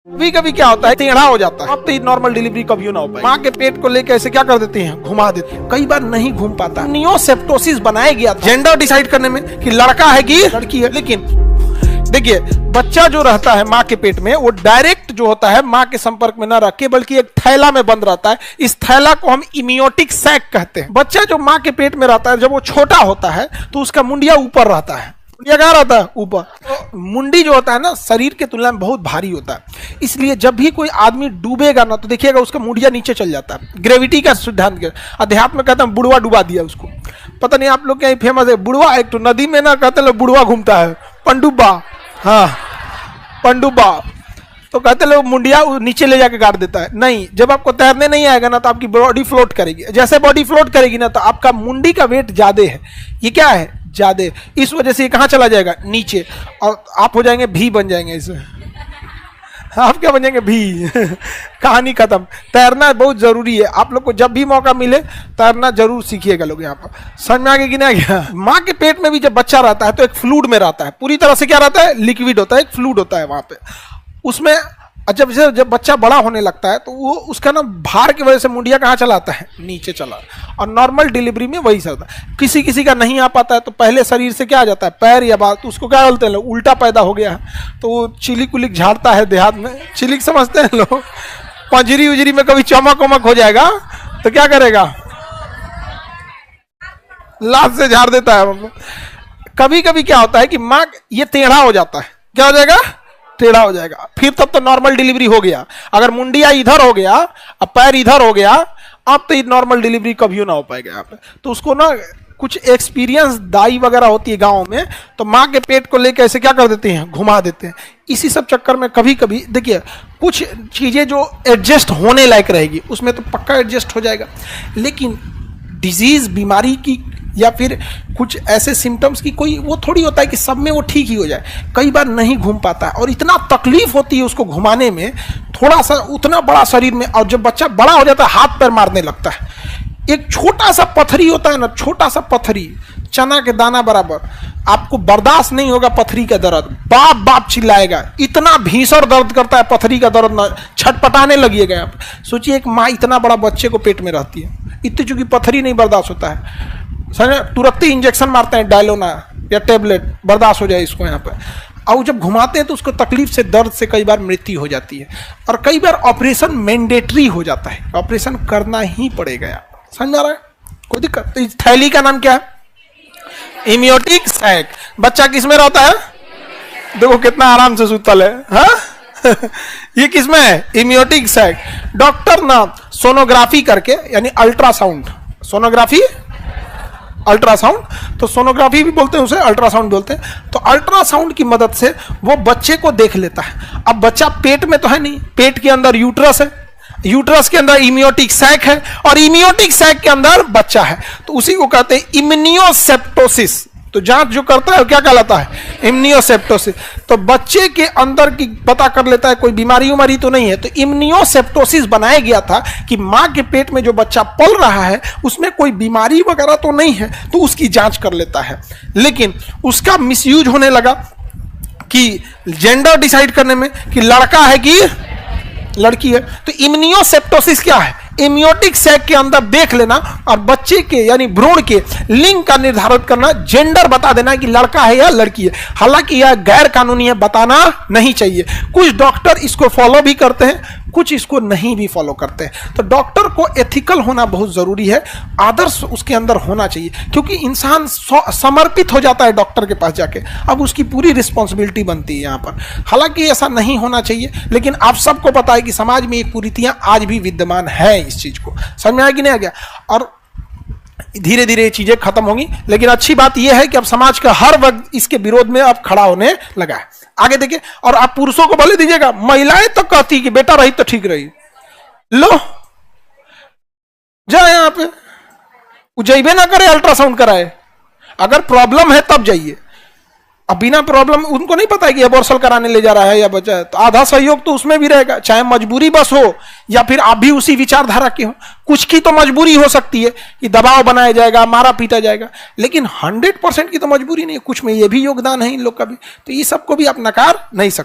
कभी कभी क्या होता है, टेढ़ा हो जाता है। अब तो नॉर्मल डिलीवरी कभी ना हो पाए। माँ के पेट को लेकर ऐसे क्या कर देते हैं, घुमा देते हैं। कई बार नहीं घूम पाता। नियोसेप्टोसिस बनाया गया था जेंडर डिसाइड करने में कि लड़का है कि लड़की है। लेकिन देखिए, बच्चा जो रहता है माँ के पेट में, वो डायरेक्ट जो होता है माँ के संपर्क में न रख के, बल्कि एक थैला में बंद रहता है। इस थैला को हम इमियोटिक सैक कहते हैं। बच्चा जो माँ के पेट में रहता है, जब वो छोटा होता है तो उसका मुंडिया ऊपर रहता है। मुंडिया कहाँ रहता है? ऊपर। तो मुंडी जो होता है ना, शरीर के तुलना में बहुत भारी होता है। इसलिए जब भी कोई आदमी डूबेगा ना, तो देखिएगा उसका मुंडिया नीचे चल जाता है। ग्रेविटी का सिद्धांत, अध्यात्म में कहते हैं बुढ़वा डुबा दिया उसको। पता नहीं आप लोग क्या फेमस है बुढ़वा, एक तो नदी में ना कहते लोग बुढ़वा घूमता है, पनडुब्बा। हाँ, पनडुब्बा। तो कहते लोग मुंडिया नीचे ले जाके गाड़ देता है। नहीं, जब आपको तैरने नहीं आएगा ना, तो आपकी बॉडी फ्लोट करेगी। जैसे बॉडी फ्लोट करेगी ना, तो आपका मुंडी का वेट ज्यादा है। ये क्या है? ज्यादा। इस वजह से ये कहाँ चला जाएगा? नीचे। और आप हो जाएंगे भी, बन जाएंगे इसमें। आप क्या बन जाएंगे? भी। कहानी खत्म। तैरना बहुत जरूरी है। आप लोग को जब भी मौका मिले तैरना जरूर सीखिएगा लोग। यहाँ पर समझ में आ गया कि नहीं आ गया? माँ के पेट में भी जब बच्चा रहता है तो एक फ्लूइड में रहता है। पूरी तरह से क्या रहता है? लिक्विड होता है, एक फ्लूइड होता है वहां पे। उसमें जब बच्चा बड़ा होने लगता है तो वो उसका ना भार की वजह से मुंडिया कहाँ चलाता है? नीचे चला। और नॉर्मल डिलीवरी में वही चलता है। किसी किसी का नहीं आ पाता है तो पहले शरीर से क्या आ जाता है? पैर या बात, तो उसको क्या बोलते हैं लोग? उल्टा पैदा हो गया है। तो वो चिलिक उलिक झाड़ता है देहात में। चिलिक समझते हैं लोग? पंजरी उजरी में कभी चमक वमक हो जाएगा तो क्या करेगा? लात से झाड़ देता है। कभी कभी क्या होता है कि माँ ये टेढ़ा हो जाता है। क्या हो जाएगा? टेढ़ा हो जाएगा। फिर तब तो नॉर्मल डिलीवरी हो गया। अगर मुंडिया इधर हो गया, अब पैर इधर हो गया, अब तो नॉर्मल डिलीवरी कभी ना हो पाएगा यहाँ पे। तो उसको ना कुछ एक्सपीरियंस दाई वगैरह होती है गाँव में, तो माँ के पेट को लेकर ऐसे क्या कर देते हैं, घुमा देते हैं। इसी सब चक्कर में कभी कभी देखिए, कुछ चीजें जो एडजस्ट होने लायक रहेगी उसमें तो पक्का एडजस्ट हो जाएगा। लेकिन डिजीज, बीमारी की या फिर कुछ ऐसे सिम्टम्स की कोई वो थोड़ी होता है कि सब में वो ठीक ही हो जाए। कई बार नहीं घूम पाता है और इतना तकलीफ होती है उसको घुमाने में, थोड़ा सा उतना बड़ा शरीर में। और जब बच्चा बड़ा हो जाता है हाथ पैर मारने लगता है। एक छोटा सा पत्थरी होता है ना, छोटा सा पत्थरी, चना के दाना बराबर, आपको बर्दाश्त नहीं होगा पत्थरी का दर्द। बाप बाप चिल्लाएगा, इतना भीषण दर्द करता है पत्थरी का दर्द ना, छटपटाने लगिएगा आप। सोचिए एक माँ इतना बड़ा बच्चे को पेट में रहती है, इतनी चूंकि पत्थरी नहीं बर्दाश्त होता है, समझे, तुरंत ही इंजेक्शन मारते हैं डायलोना या टेबलेट, बर्दाश्त हो जाए इसको यहाँ पे। और जब घुमाते हैं तो उसको तकलीफ से, दर्द से कई बार मृत्यु हो जाती है। और कई बार ऑपरेशन मैंडेटरी हो जाता है, ऑपरेशन करना ही पड़ेगा। यार समझ में आ रहा है? कोई दिक्कत? तो इस थैली का नाम क्या है? इमियोटिक सैक। बच्चा किस में रहता है? देखो कितना आराम से सुतल है। हाँ? ये किस में है? इमियोटिक सैक। डॉक्टर ना सोनोग्राफी करके, यानी अल्ट्रासाउंड, सोनोग्राफी, अल्ट्रासाउंड, तो सोनोग्राफी भी बोलते हैं उसे, अल्ट्रासाउंड बोलते हैं। तो अल्ट्रासाउंड की मदद से वो बच्चे को देख लेता है। अब बच्चा पेट में तो है नहीं, पेट के अंदर यूट्रस है, यूट्रस के अंदर इमियोटिक सैक है, और इमियोटिक सैक के अंदर बच्चा है। तो उसी को कहते हैं इम्यूनियोसेप्टोसिस। तो जांच जो करता है क्या कहलाता है? इम्यूनियोसेप्टोसिस। तो बच्चे के अंदर की पता कर लेता है कोई बीमारी उमारी तो नहीं है। तो इम्यूनियोसेप्टोसिस बनाया गया था कि मां के पेट में जो बच्चा पल रहा है उसमें कोई बीमारी वगैरह तो नहीं है, तो उसकी जांच कर लेता है। लेकिन उसका मिसयूज होने लगा कि जेंडर डिसाइड करने में कि लड़का है कि लड़की है। तो इम्यूनियोसेप्टोसिस क्या है? इमियोटिक सैक के अंदर देख लेना और बच्चे के यानी भ्रूण के लिंग का निर्धारित करना, जेंडर बता देना कि लड़का है या लड़की है। हालांकि यह गैर कानूनी है, बताना नहीं चाहिए। कुछ डॉक्टर इसको फॉलो भी करते हैं, कुछ इसको नहीं भी फॉलो करते हैं। तो डॉक्टर को एथिकल होना बहुत जरूरी है, आदर्श उसके अंदर होना चाहिए, क्योंकि इंसान समर्पित हो जाता है डॉक्टर के पास जाके, अब उसकी पूरी रिस्पॉन्सिबिलिटी बनती है यहाँ पर। हालांकि ऐसा नहीं होना चाहिए, लेकिन आप सबको पता है कि समाज में ये कुरीतियां आज भी विद्यमान है। इस चीज को समझ में आ कि नहीं आ गया? और धीरे धीरे ये चीजें खत्म होंगी। लेकिन अच्छी बात यह है कि अब समाज का हर वर्ग इसके विरोध में अब खड़ा होने लगा है। आगे देखिए, और आप पुरुषों को भले दीजिएगा, महिलाएं तो कहती कि बेटा रही तो ठीक रही, लो जाए यहां पे, जइबे ना करे अल्ट्रासाउंड कराए। अगर प्रॉब्लम है तब जाइए, अब बिना प्रॉब्लम उनको नहीं पता है कि अबॉर्शन कराने ले जा रहा है या बच्चा है, तो आधा सहयोग तो उसमें भी रहेगा, चाहे मजबूरी बस हो या फिर आप भी उसी विचारधारा के हो। कुछ की तो मजबूरी हो सकती है कि दबाव बनाया जाएगा, मारा पीटा जाएगा, लेकिन 100% की तो मजबूरी नहीं है। कुछ में ये भी योगदान है इन लोग का भी, तो ये सबको भी आप नकार नहीं सकते।